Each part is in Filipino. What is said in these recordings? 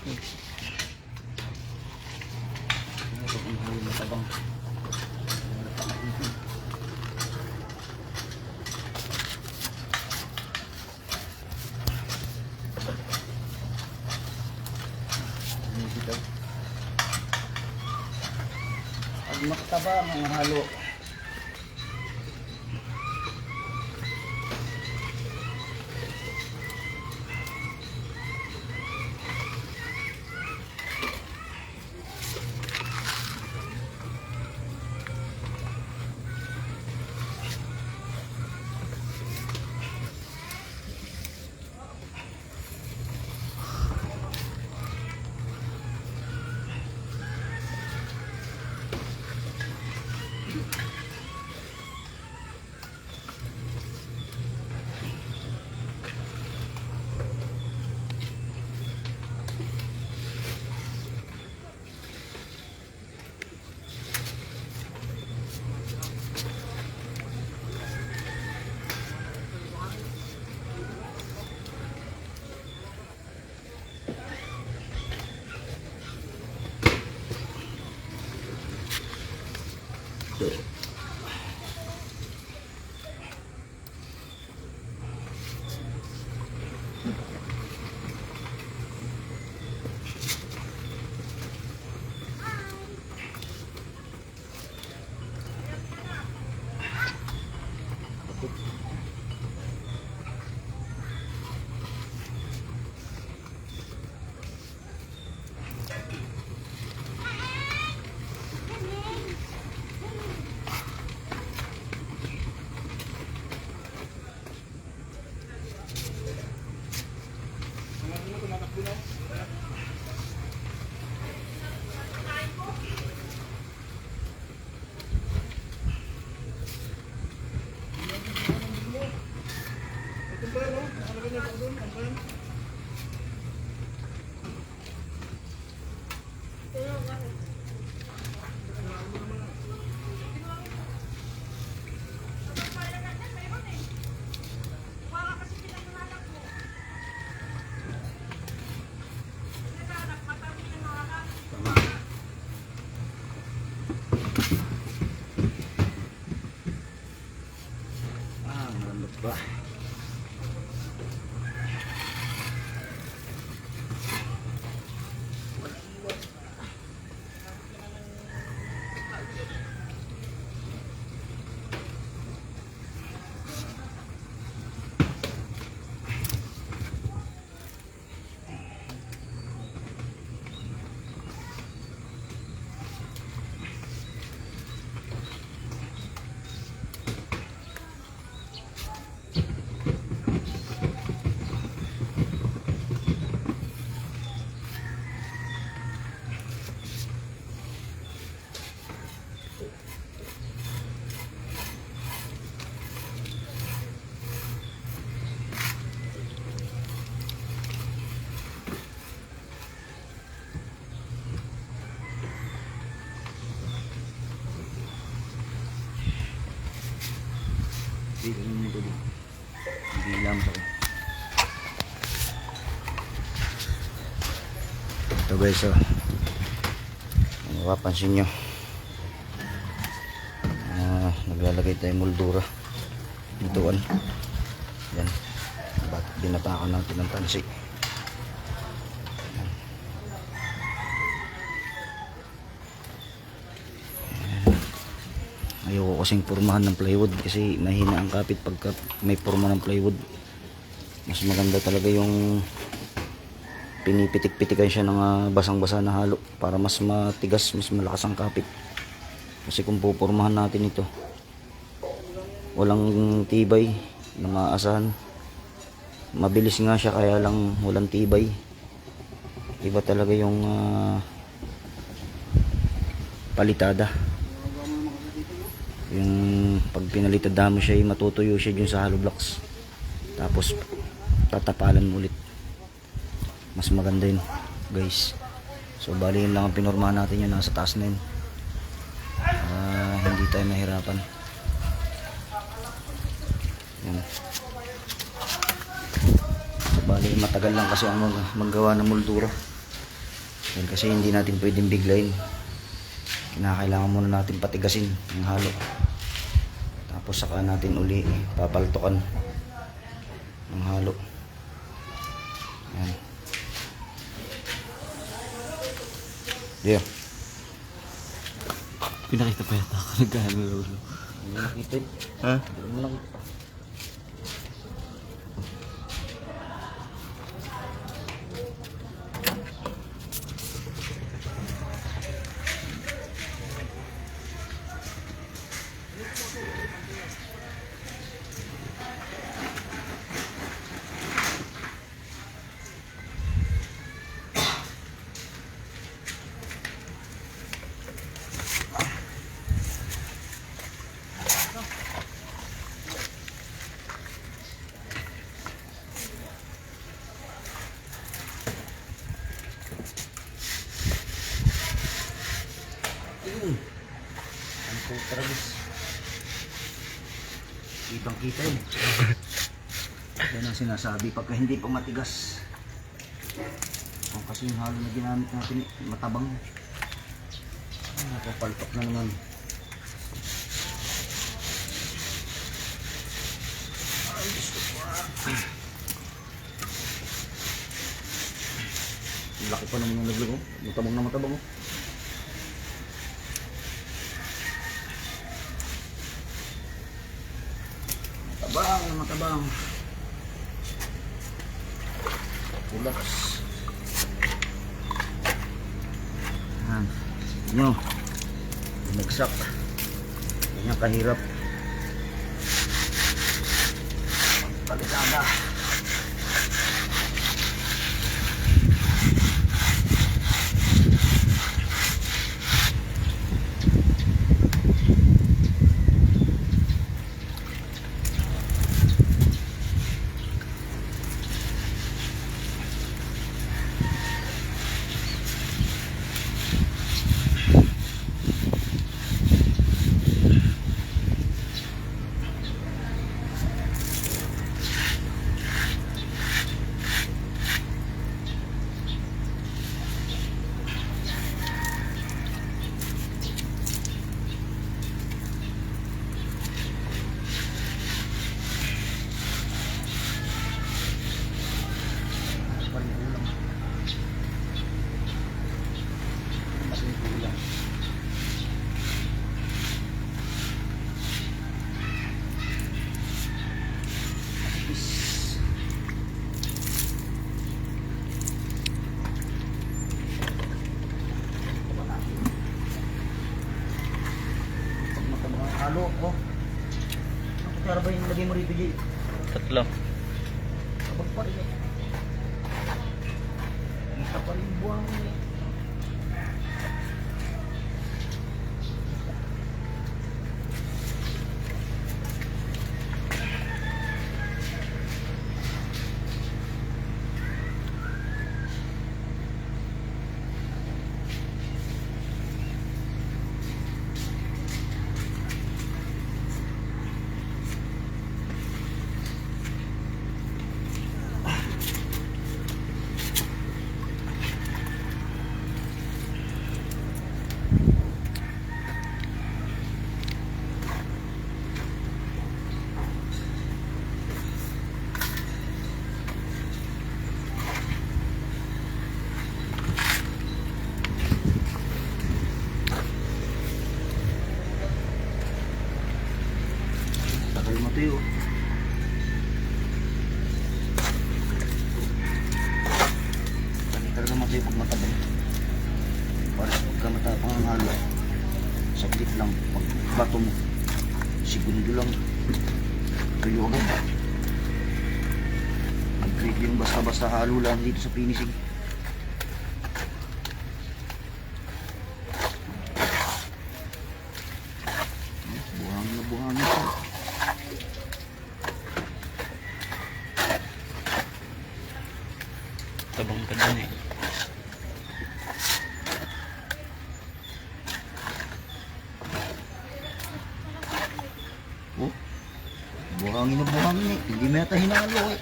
Ito ang huli matabang. Pag makatabang ang halo. Malambot ba? Hindi ko naman ito. Hindi lang sa ito guys, oh. Mapapansin nyo, naglalagay tayo moldura ditoan. Yan, bakit binatakan natin ng tansi. Ayoko kasing pormahan ng plywood kasi mahina ang kapit pagka may porma ng plywood. Mas maganda talaga yung pinipitik-pitikan siya ng basang-basa na halo para mas matigas, mas malakas ang kapit. Kasi kung pupormahan natin ito, walang tibay na maasahan. Mabilis nga siya kaya lang walang tibay. Iba talaga yung palitada. Yung pag pinalitada mo siya, matutuyo siya dun sa hollow blocks. Tapos tatapalan mo ulit. Mas maganda yun guys. So bali yun lang ang pinormahan natin, yun nasa taas na yun. Hindi tayo mahirapan. Yan. So bali matagal lang kasi ang maggawa ng moldura. Yan, kasi hindi natin pwedeng biglayin. Kinakailangan muna natin patigasin ng halo. Tapos saka natin uli papaltukan ng halo. Yan. Yeah. Pinakita pa yata ako nagkano lolo. Hindi mo nakita eh. Ha? Hindi mo nakita. Ang putragis. Ibang kita yun. Yan ang sinasabi pagka hindi pa matigas. Kung kasi yung halo na ginamit natin matabang. Nakapalpak na naman. Ay, gusto ko. Laki pa naman yung naglag ko. Matabang na matabang. Matabang na matabang. Pulas. Yan. Nyo. Binagsak. Ganyan kahirap. Palisada. Halo ko. Ang kutsara ba yung lagay mo rito, Jay? 3. Kapag pa rin eh. Kita pa rin buwang eh. Tagal mo ito yun. Talaga mo ito yung pag matabang. Para pagka matapang ang halo. Saglit lang. Pag bato mo. Segundo lang. Tuyo agad. Mag-grade yung basta-basta halo lang dito sa finishing. Buhangin na buhangin ito. Tabang ka dun eh. Oh, buhangin na buhangin eh. Hindi mo yata hinalo eh.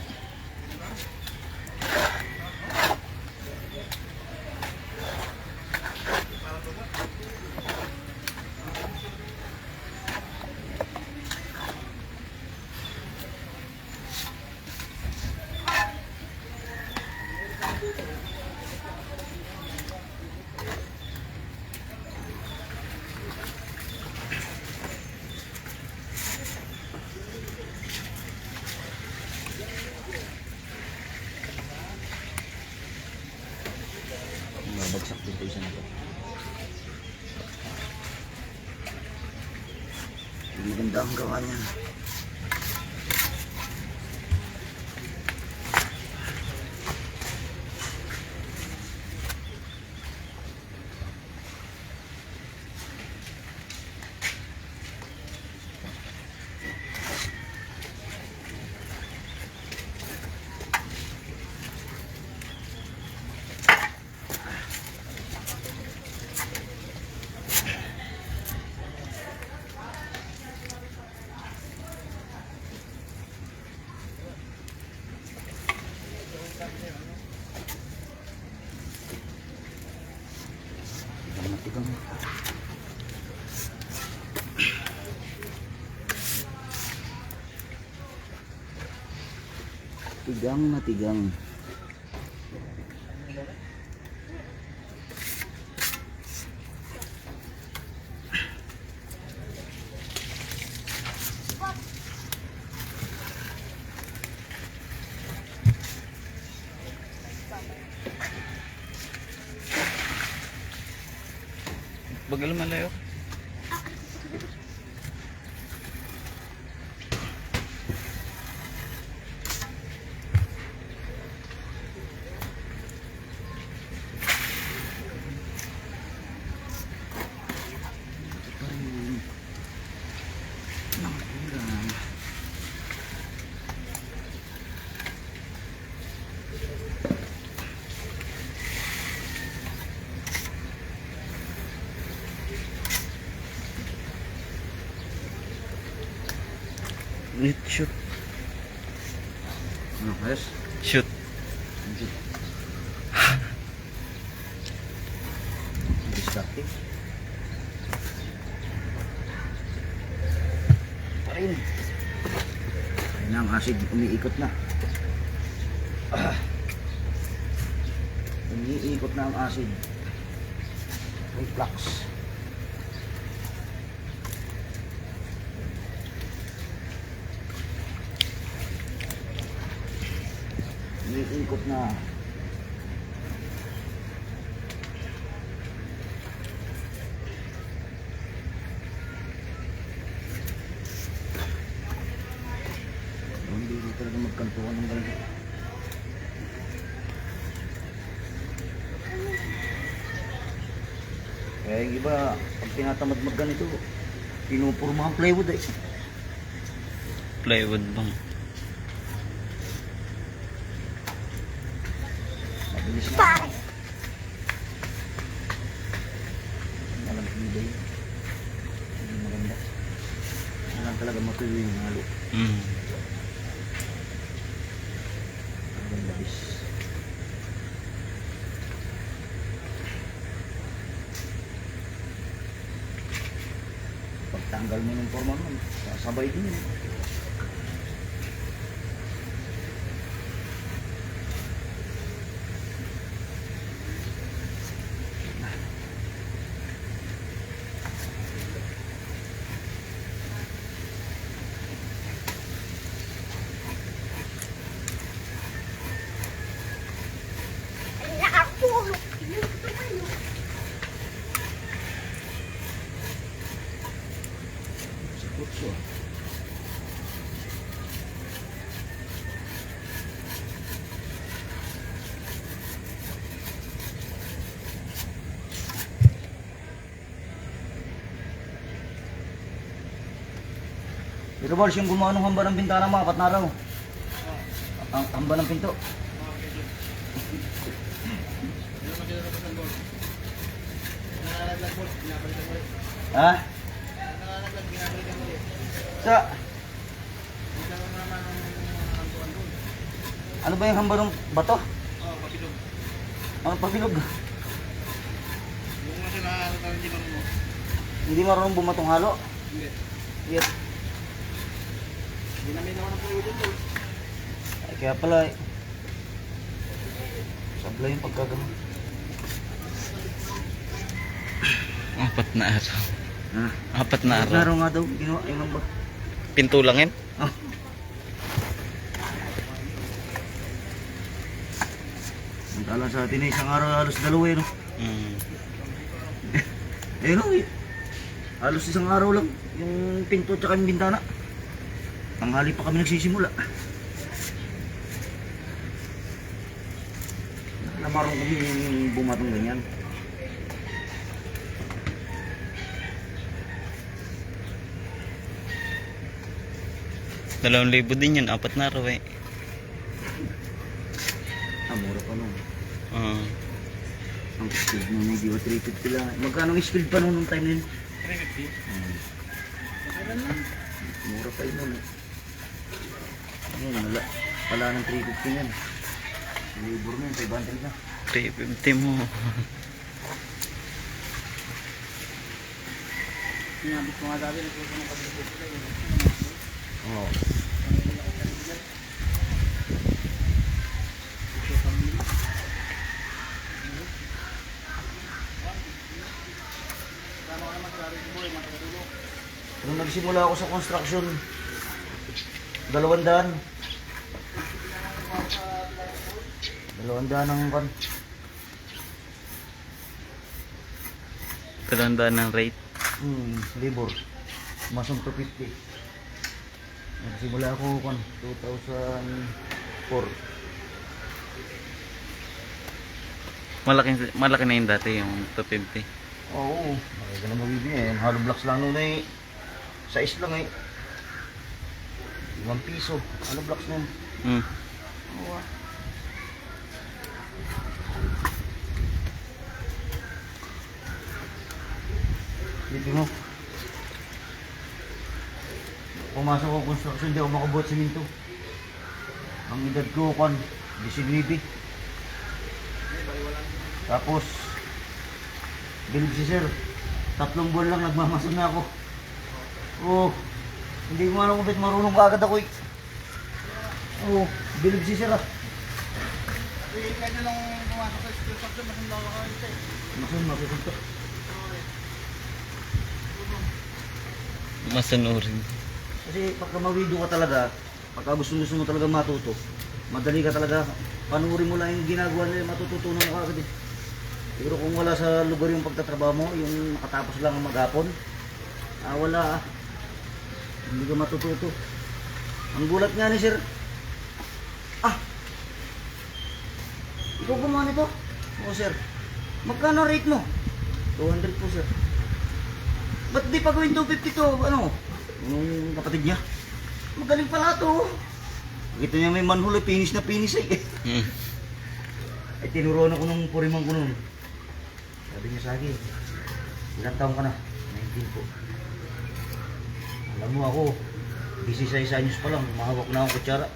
bumagsak dito isa na to. Maganda ang gawa niyan. Tigang. Tigang na tigang. Bagal malayo. Shoot. Ano, ayos? Shoot. Distracting. Pa rin. Ayun na, ang acid umiikot na. Umiikot na ang acid. Reflux. Umiikot na. Hindi rin talaga magkantuan ng ganito. Kaya yung iba, pag tinatamad mag ganito, pinupurma ang plywood eh. Plywood bang? Mabilis na. Alam ko nila yun. Hindi maganda. Alam talaga matuloy yung halo. Ang labis. Pagtanggal mo ng forma mo, sasabay din yun. Kurso. Pero Bals, yung gumawa ng hamba ng bintana mo, 4 na raw. Ang hamba ng pinto. Ha? Sa? Ano ba yung hamba ng bato? Oo, pabilog. Ano pabilog? Yung kasi nakakatawa hindi marunong. Hindi marunong bumatong halo? Hindi. Yes. Hindi namin naman ang plywood dito. Ay, kaya pala eh. Sablay yung pagkagano. 4 na araw. Ha? 4 na araw. Laro nga daw, ginawa yung hamba. Pinto lang yan? Ah. Samantalang sa atin eh, isang araw halos 2 eh, no? Mm. Eh no, eh. Halos isang araw lang yung pinto tsaka yung bintana. Tanghali pa kami nagsisimula. Namarong kami yung bumatong ganyan. Dalawang libo din yun, 4 na araw eh. Mura pa nun. Ah. Ang speed nun, hindi ba 350 lang. Magkano ang speed pa nun nung time na yun? 350. Mura pa yun nun. Ayun, wala ng 350 yan. Libur na yun, 500 na. 350 mo. Sinabit ko nga dati, nagpuso ng pag-report sila yun. Oo. Nung nagsimula ako sa construction, 200. 200 ang kan. Talandaan ng rate. Labor. Masong 250. Nagsimula ako kan 2004. Malaki na yun dati yung 250. Oo, makikita na mabibili eh. Hollow blocks lang noon eh. Size lang eh. 1 piso. Hollow blocks na yun. Mm. Oo ah. Dito mo. Pumasok ako construction, di ako makabuhat siminto. Ang edad ko, 19. Tapos, bilib si sir. 3 buwan lang nagmamason na ako. Oo. Hindi ko alam kung ba't marunong ka agad ako eh. Oo. Bilib si sir ah. Kaya nyo lang pumasok sa construction, mas ang lawa ka ito eh. Masusuntok. Masunurin. Kasi pagka mawido ka talaga, pagka gusto mo talaga matuto, madali ka talaga. Panurin mo lang yung ginagawa nila, matututunan mo agad eh. Siguro kung wala sa lugar yung pagtatrabaho mo, yung makatapos lang ang maghapon, wala ah. Hindi ka matututo. Ang gulat nga ni sir, ikaw gumawa nito? Oo sir. Magkano rate mo? 200 po sir. Ba't di pa gawin 250 to? Ano? Yung kapatid niya. Magaling pala to. Kita niya may manhole, finish na finish eh. Mm. Ay tinuruan ako nung puriman ko nun. Sabi niya sa akin, ilang taong ka na? 19 po. Alam mo ako, 16 anyos pa lang, mahawak na akong kutsara.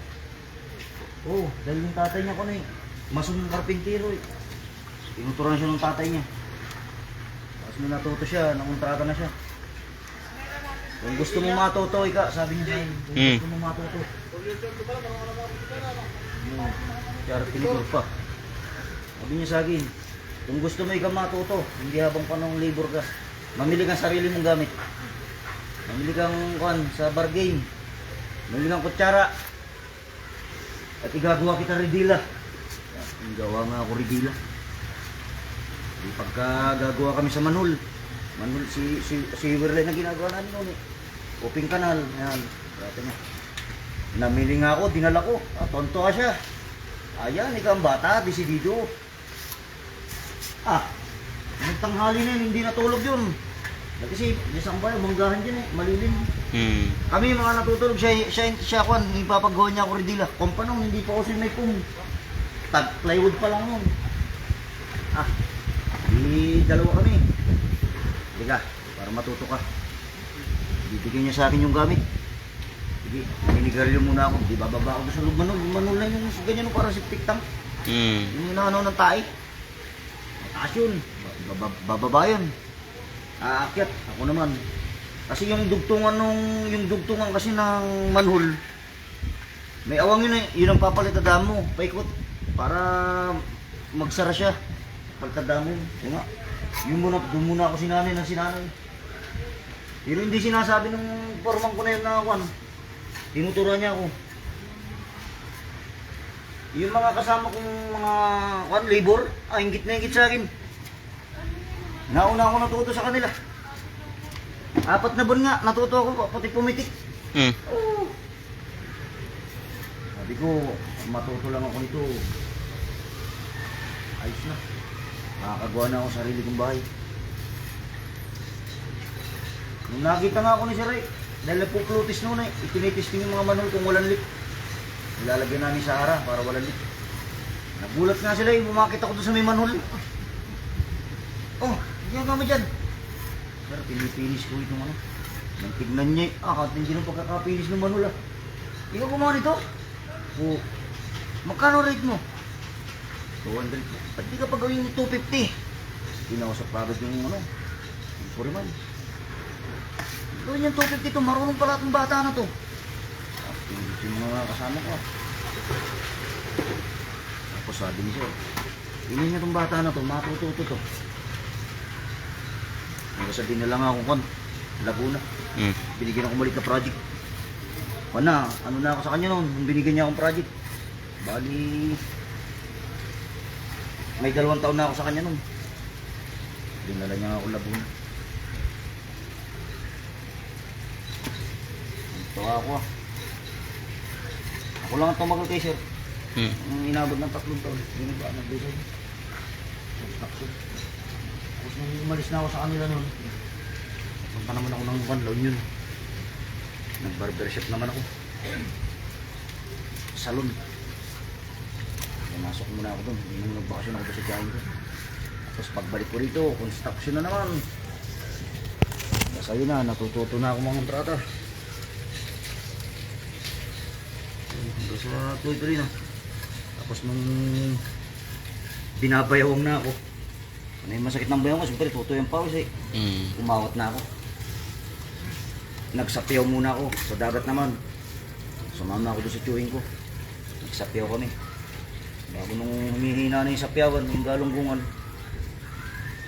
Oo, dahil yung tatay niya ko na eh. Masong karpintero eh. Tinuturuan siya ng tatay niya. Tapos nung natuto siya, nangontrata na siya. Kung gusto mo matuto, ika, sabi niya sa akin, kung gusto mo matuto. Karpintero pa. Sabi niya sa akin, kung gusto mo ikaw matuto, hindi habang panong labor ka, mamili kang sarili mong gamit. Mamili kang sa bar game. Mamili kang kutsara. At igagawa kita ridila. Gawa nga ako ridila. Di pagka gagawa kami sa Manhol, si Werley na ginagawa namin noon eh. Uping kanal, yan. Dati nga. Namili nga ako, dinala ko. Tonto siya. Ayan, ikaw ang bata, desidido. Nagtanghali na yun, hindi natulog yun. Kasi, isang bayo, manggahan dyan eh, malilim. Mm. Kami mga natutulog, siya kwan, ipapagawa niya ako ridila. Kompanong, hindi pa ako may kum. Plywood pa lang nun. Di dalawa kami. Diga, para matuto ka. Bibigyan niya sa akin yung gamit. Sige, ninigaryo muna ako. Di bababa ako sa loob Manhol. Manhol na yung ganyan para si tiktam. Mm. Yung inaano ng tae. Mataas yun. Bababa yun. Aakyat. Ako naman. Kasi yung dugtungan kasi ng Manhol, may awang yun eh. Yun ang papalitadaan mo. Paikot. Para magsara siya. Palitadaan mo. Yung nga. Doon muna ako sinanay. Pero hindi sinasabi ng forman ko na yun na tinuturuan niya ako. Yung mga kasama kong mga labor, ingit na ingit sa akin. Nauna ako natuto sa kanila. 4 na buwan nga, natuto ako, pati pumitik. Mm. Oo. Sabi ko, matuto lang ako nito. Ayos na. Makakagawa na ako sa sarili kong bahay. Nung nakita nga ako ni Sir Ray, dahil nagpuplutis noon eh, itinitisting yung mga manhole kung walang leak. Ilalagyan namin sa ara para walang leak. Nagulat nga sila eh, bumakit ako doon sa may manhole. Oh, hindi mo dyan. Sir, pinipinis ko itong ano. Nang tignan niya eh, hindi nung pagkakapinis ng manhole ah. Ikaw gumawa nito? Oo. Magkano rate mo? 200. Ba't di ka pa gawin yung 250? Pinausap pa agad yung ano, yung foreman. Gawin yung 250 to, marunong pala itong bata na to. Tapos yung mga kasama ko. Tapos sabi ni Sir, ilin niya itong bata na to, matututo to. Nagsasabihin na lang ako kon, Laguna. Mm. Binigyan ako malit na project. Pana, ano na ako sa kanya noon, nung binigyan niya akong project. Bali, may 2 taon na ako sa kanya noon. Dinala niya ako Laguna. Tawa ako ah. Ako lang ang tumagal kay Sir. Mm. Ang inabot ng 3 taon. Hindi na ba nag-design? Construction. Tapos nung umalis na ako sa kanila noon, punta naman ako ng Banlaw yun. Nag-barbershop naman ako. Salon. Pumasok muna ako doon. Hindi nung nagbakasyon ako doon sa tiyahin ko. Tapos pagbalik ko rito, construction na naman. Kasi yun na, natututo na ako mga kontrata. Hanggang sa tuloy-tuloy na. Tapos nung binabayawang na ako, ano yung masakit ng bayawang ko, siyempre tuto yung pawis eh. Mm. Umawat na ako. Nagsapiyaw muna ako sa dagat naman. Sumama ako doon sa tiyuhin ko. Nagsapiyaw kami. Bago nung humihina na yung sapiyawan, yung galunggungan,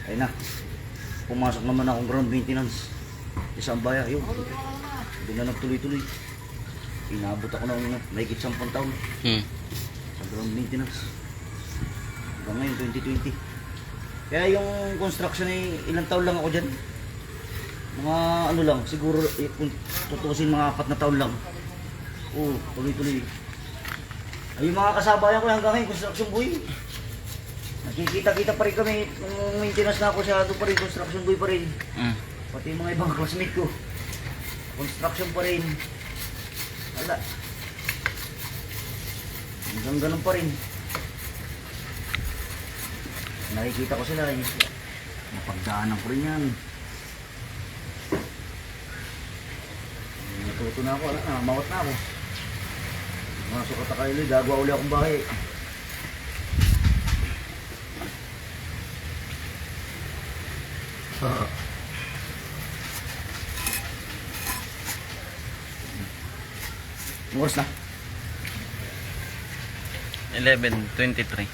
ay na, pumasok naman akong ground maintenance. Isang baya, yun. Doon na nagtuloy-tuloy. Inabot ako ng mahigit 10 taon Mm. sa ground maintenance. Hanggang ngayon, 2020. Kaya yung construction ay ilang taon lang ako dyan. Mga ano lang, siguro kung tutusin mga 4 na taon lang. Oo, tuloy-tuloy. Ay yung mga kasabayan ko hanggang ngayon, construction boy. Nakikita-kita pa rin kami, nung maintenance na ako siya, doon pa rin, construction boy pa rin. Mm. Pati yung mga ibang classmate ko. Construction pa rin. Wala. Hanggang ganun pa rin. Nakikita ko sila, yung mapagdaanan ko rin yan. Natuto na ako, mawat na ako. Masok at kayo, gagawa uli akong bahay. Oras na. 11:23.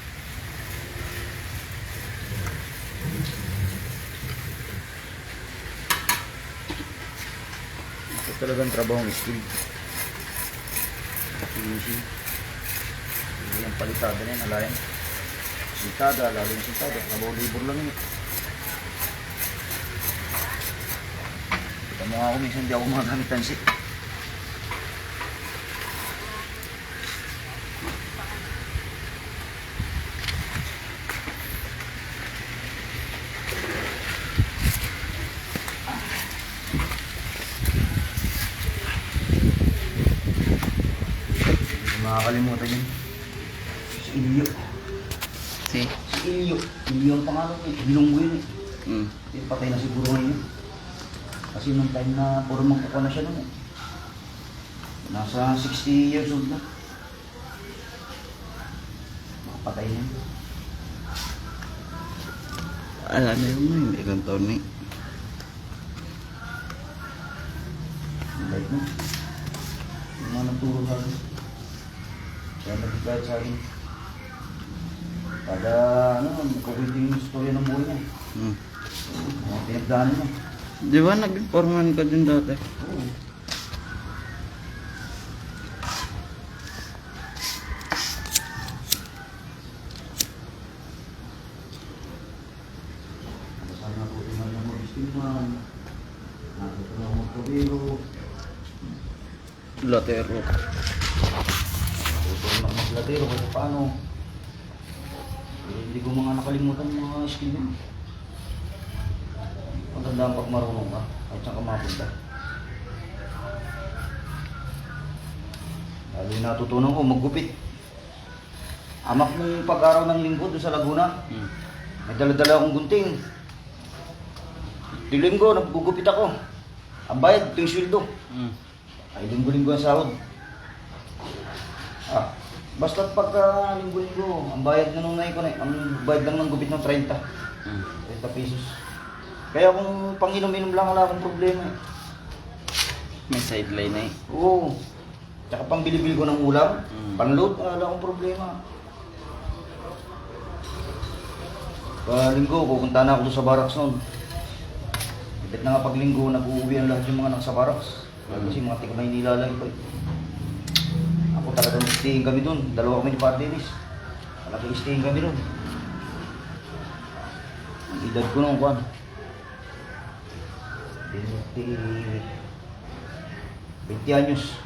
Ito talagang trabahong skill. Finishing. Yung palitada na yun, alayan. Sintada, lalo yung sintada. Trabaho-libor lang yun. Kita mo nga ako, minsan di ako magagamit tansi. Makakalimutan yun. Si Ilyo. Si? Si Ilyo. Ilyo ang pangalan ko eh. Binunggo yun eh. Mm. Patay na siguro ngayon. Kasi nung time na puro magkukuha na siya nun eh. Nasa 60 years old na. Makapatay na yun. Alam na yun ngayon, ilang taon na Ang bait mo. Yung mga nagturo sa akin. Kaya nagkikahit sa akin. Kada ano, kukwento yung istorya ng buhay niya. Mm. Mga pinagdaanan niya. Di ba nag-informan ka din dati? Oo. Sana po naman. Natuto na magpabiro. Lotero. Natuto na maglatero kung paano. Hindi ko mga nakalimutan yung mga skill yun. Magandang pag marunong ka, kahit saan ka mapunta. Lalo yung natutunan ko, maggupit. Amak mong pag-araw ng linggo doon sa Laguna, may dala-dala akong gunting. Di linggo, naggugupit ako. Ang bayad, ito yung sweldo. Ay, linggo-linggo ang sahod. Basta pagka linggo-linggo, ang bayad na nung naikon eh, ang bayad lang ng gupit ng 30. 30 pesos. Kaya kung panginom-inom lang, wala akong problema eh. May sideline eh. Oo. Tsaka pambili-bili ko ng ulam, panload, wala akong problema. Linggo, pupunta na ako doon sa barracks noon. Ibit na nga pag linggo, nag-uuwi ang lahat yung mga nasa barracks. Kasi mga tika Maynila lang ito eh. Ako talagang staying kami doon. Dalawa kami ni Pardenis. Talagang staying kami doon. Ang edad ko noon, kuwan. 20 anyos. 20 anyos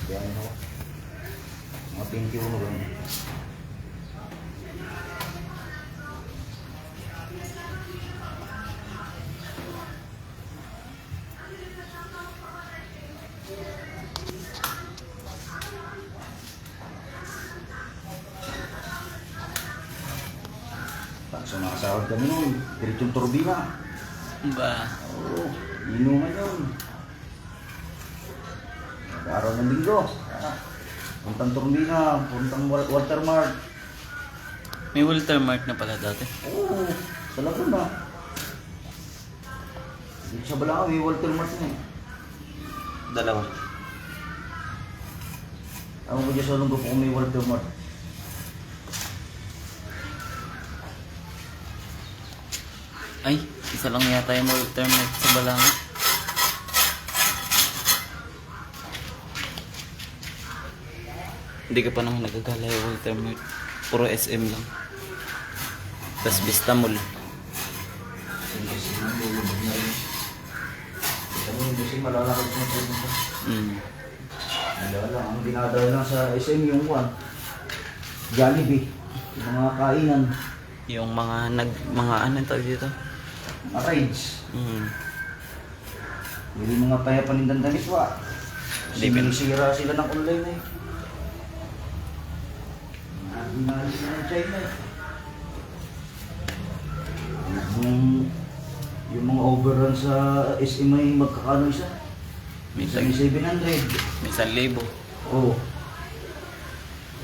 ako. Mga 21 ganun. Sumasahod kami nun, diretsong turbina. Ba? Oo, inuman yun. Nag-araw ng linggo. Puntang turbina, puntang watermark. May watermark na pala dati. Oo, sa Laguna. Dito sa Balanga, may watermark na eh. Dalawa. Ako ko dyan sa lunggo kung may watermark. Ay, isa lang yata yung watermark sa Balanga. Hindi ka pa naman nagagala yung watermark. Puro SM lang. Tapos Vista Mall. Kami yung busing malalakad sa pupunta. Lang, ang dinadala lang sa SM yung kuwan. Jollibee, yung mga kainan, Yung mga ano tawag dito? mga rides. Yung mga payapanindang damit wa. Kasi sinisira sila ng online eh. Binalis na ng China eh. Yung mga overrun sa SM ay magkakano isa? Minsan Minsan 700. may 1,000. Oo.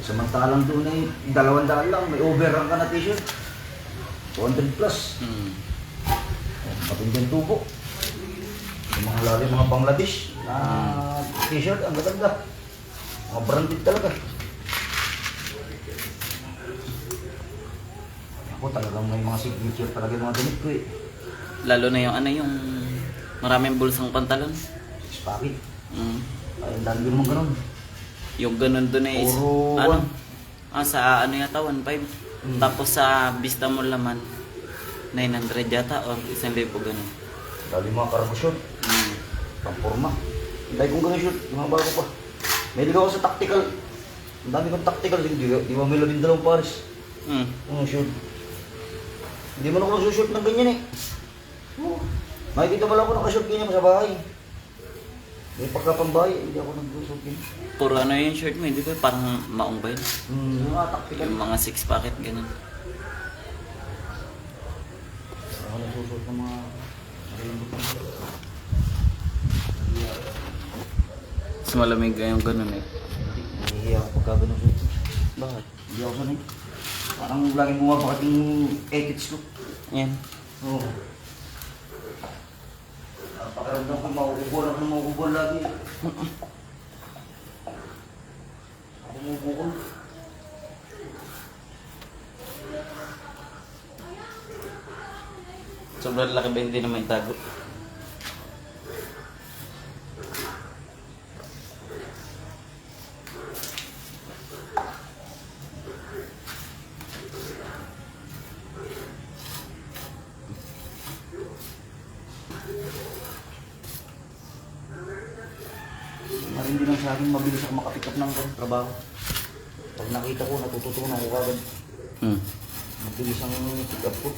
Samantalang doon ay 200 lang, may overrun ka na t-shirt. 200 plus. Matindang tubo. Yung mga lalo, mga Bangladesh na t-shirt, ang gaganda. Mga branded talaga. Ako talagang may mga signature talaga yung mga damit ko eh. Lalo na yung ano yung maraming bulsang pantalon. Six packet. Ay, ang dami naman ganun. Yung ganun doon eh. Puro Ano? one. Sa ano yata 1,500. Tapos sa Vista Mall naman 900 yata or 1,000 ganun. Dali mga cargo short. Pamporma. Dahil kong ganun short, yung mga bago pa. May ligaw ako sa tactical. Ang dami kong tactical. Di ba may labing dalawang pares? Short. Hindi man ako nagsushort ng ganyan eh. Makikita pala ako nakashort ganyan sa bahay. May pagkapambahay, hindi ako nagsushort ganyan. Puro ano yung shirt mo, hindi ba parang maong ba yun? Yung mga tactical. Yung mga 6 packet ganun. Ako nagsushort ng mga... Mas malamig yung ganun eh. Nahihiya ako pagka ganun suot. Bakit? Hindi ako sanay. Parang laging bumabakat yung ethics ko. Yan. Oo. Pakiramdam ko maubukol ako ng maubukol lagi. Ako maubukol. Sobrang laki ba hindi na may tago? laging mabilis ako makapick up ng trabaho. Pag nakita ko, natututunan ko kagad. Hmm. Mabilis ang pick up ko.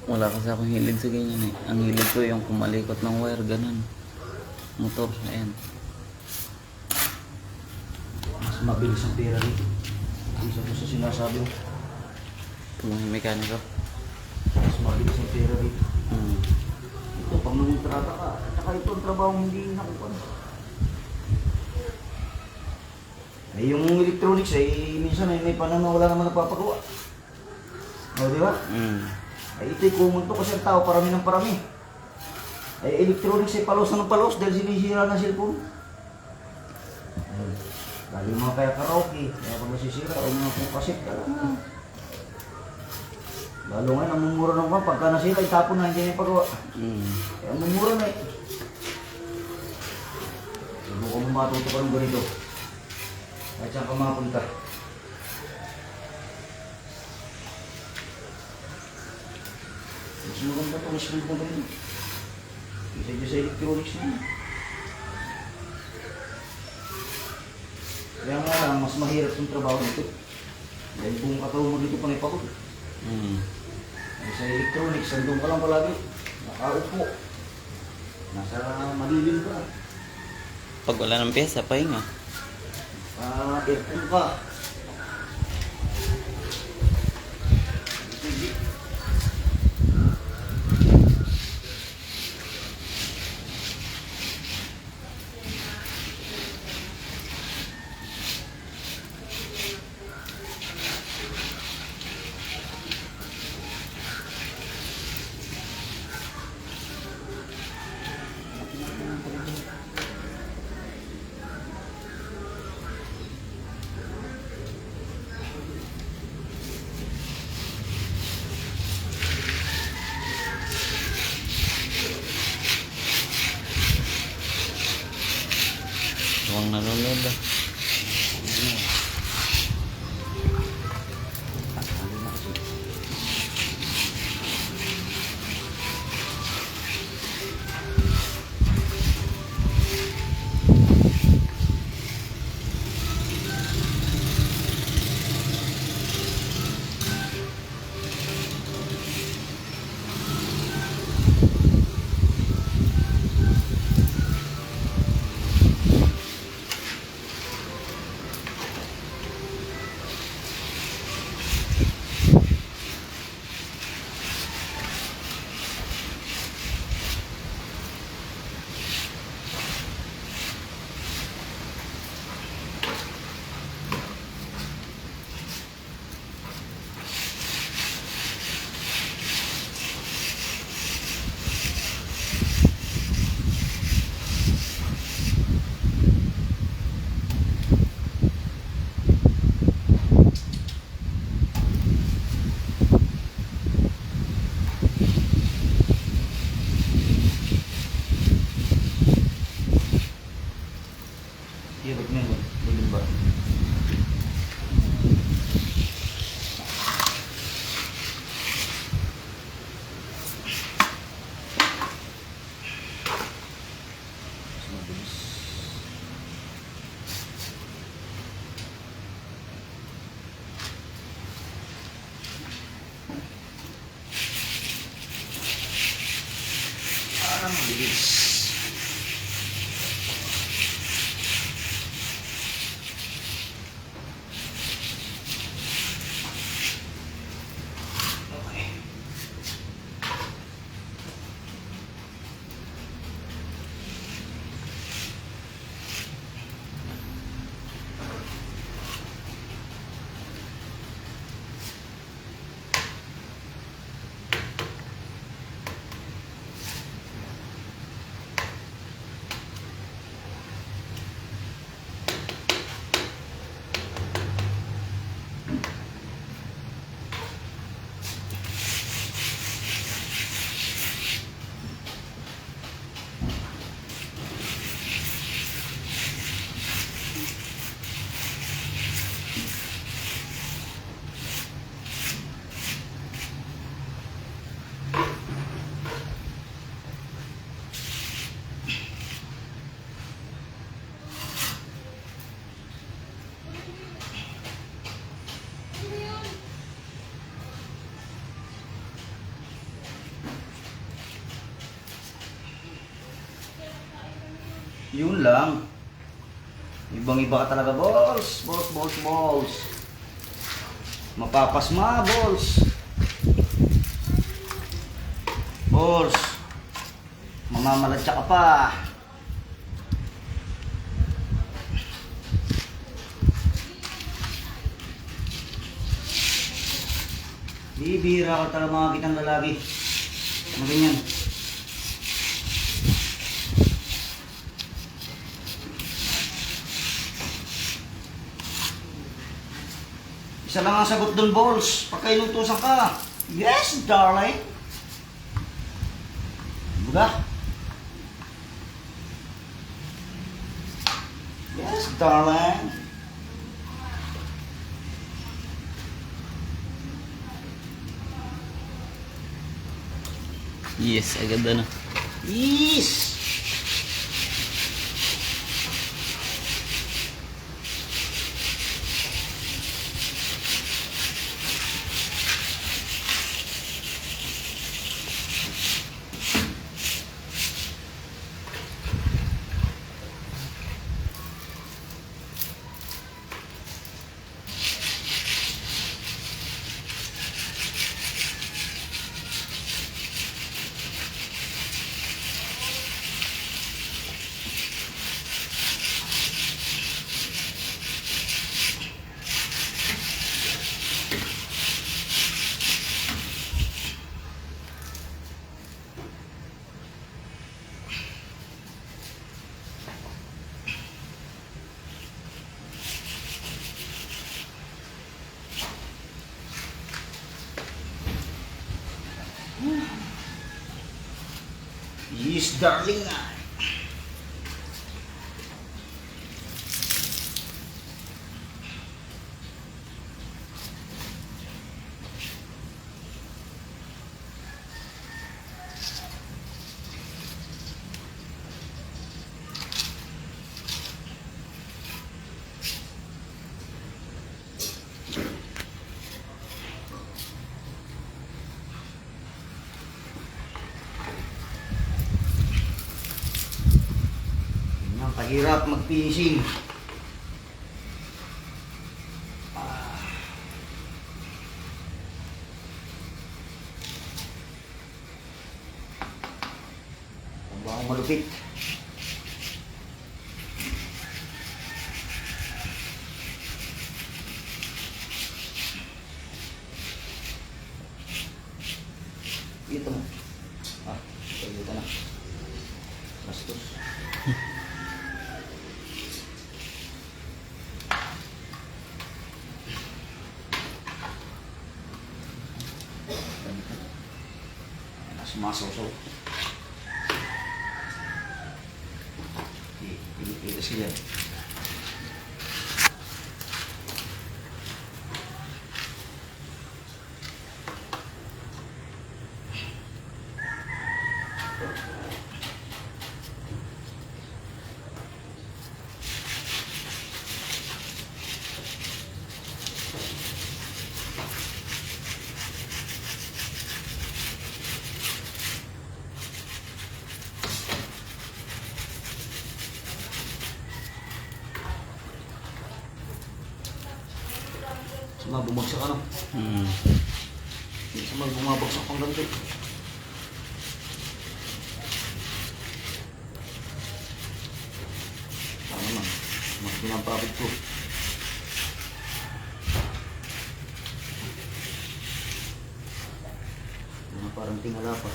Wala kasi akong hilig sa ganyan eh. Ang hilig ko yung kumalikot ng wire, ganun. Motor, ayan. Mas mabilis ang pera dito. Isa mo sa sinasabi ko. Ito mga mekaniko. Mas mabilis ang pera dito. Hmm. Ito, pag nanguntrata ka, at saka ito ang trabaho hindi nakukuha. Eh, yung electronics ay minsan ay may panahon na wala naman napapagawa. O, di ba? Hmm. Ay, ito'y common to kasi ang tao parami ng parami. Ay, electronics ay palos na ng palos dahil sinisira ng cellphone. Ayun. Lalo yung mga kaya karaoke, kaya pag masisira o mga kukasit, alam. Lalo ngayon, ang mumura ng mga pagka nasira, itapon na, hindi na yung pagawa. Hmm. Kaya ang mumura na eh. Subukan mo matuto ka ng ganito. Kahit saan ka makapunta. Mas maganda ito, mas maganda ito. Isa dyan sa electronics na yun. Kaya nga lang, mas mahirap yung trabaho nito. Dahil kung katawan mo dito panay pagod. Hmm. Sa electronics, sandong ka lang palagi. Nakaupo. Nasa madilim ka. Pag wala ng pyesa, pahinga. Aircon ka. Huwag nanonood ah. Hirap na yun. Dilim ba? Mas mabilis. Mabilis. Yun lang. Ibang-iba ka talaga, balls. Balls, balls, balls. Mapapasma, balls. Balls. Mamamaladya ka pa. Bibihira ka talaga mga kitang lalaki. Ano ganyan? Isa lang ang sagot doon, balls. Pagka inutusan ka. Yes, darling. Buga. Yes, darling. Yes, agad na. Yes. Yes, darling. Pahirap mag-finishing. Trabaho malupit. Ito mo. Ito na. Bastos. Sumasaw-saw. Ito sila. Sama bumagsak ano? Sama bumabagsak pang ganito. Tama naman. Mas pinapapit ko. Parang tingala pa.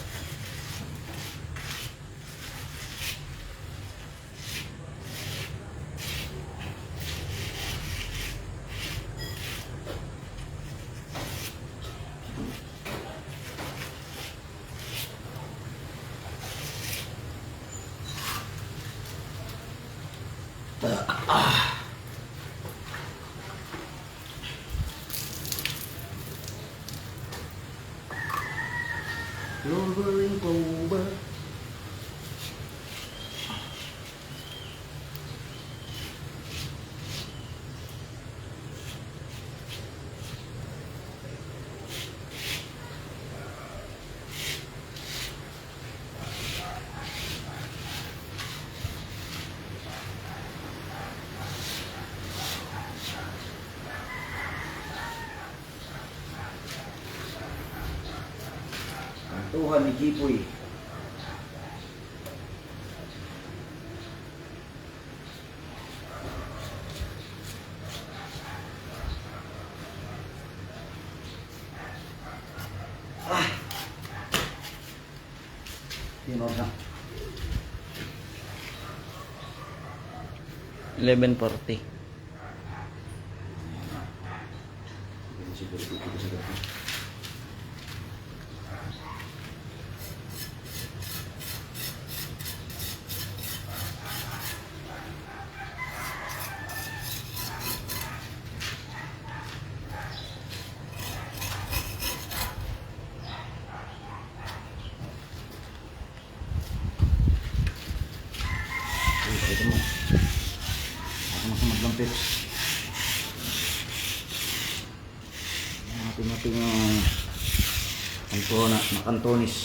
Clovering clover. Nakuha ni Jipoy. Tinog na. 11:40. Siguro dito sa gabi. Pakita mo. Ako maglampit. Natin yung kantonis.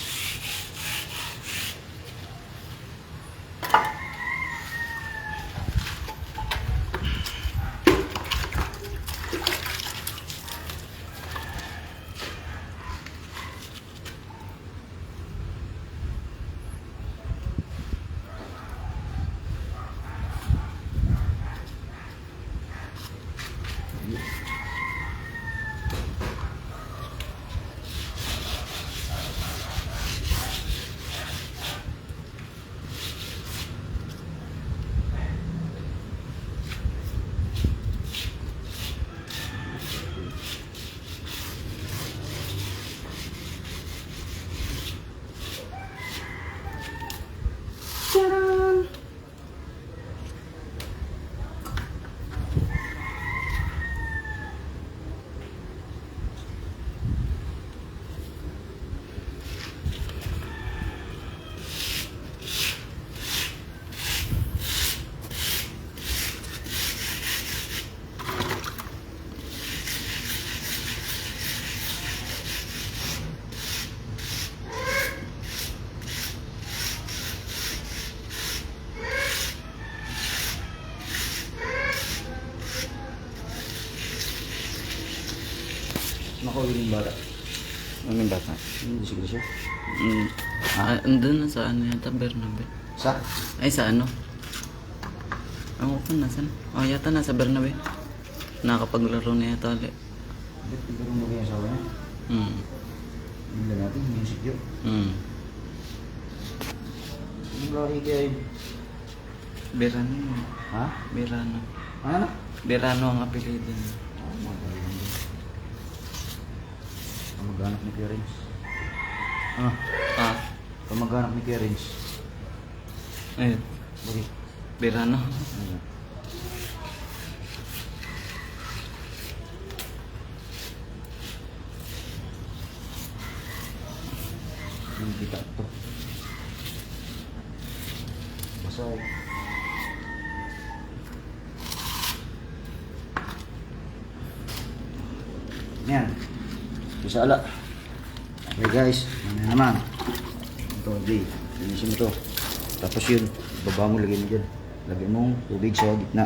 Nakawin yung bata. Ano yung bata? Hindi siguro siya. Andun na sa ano yata, Bernabe. Sa? Ay, sa ano? Ako ko, nasan? Oh, yata nasa Bernabe. Nakapaglaro na yata ulit. Ba't tigurong mo kaya sa akin? Hindi natin, music yun. Yung laki kaya yun. Berano yun. Ha? Berano. Ano na? Berano ang apelido niya. Magaling din. Kamag-anak ni Clarence. Ah, Kamag-anak ni Clarence. ayun. Bakit? Berano. Ano? Hindi ka ito. Basa eh. Yan. Isa ala. Okay guys, ano na naman. Ito, Jay. Linisin mo to. Tapos yun, baba mo, lagay mo dyan. Lagay mo tubig sa gitna.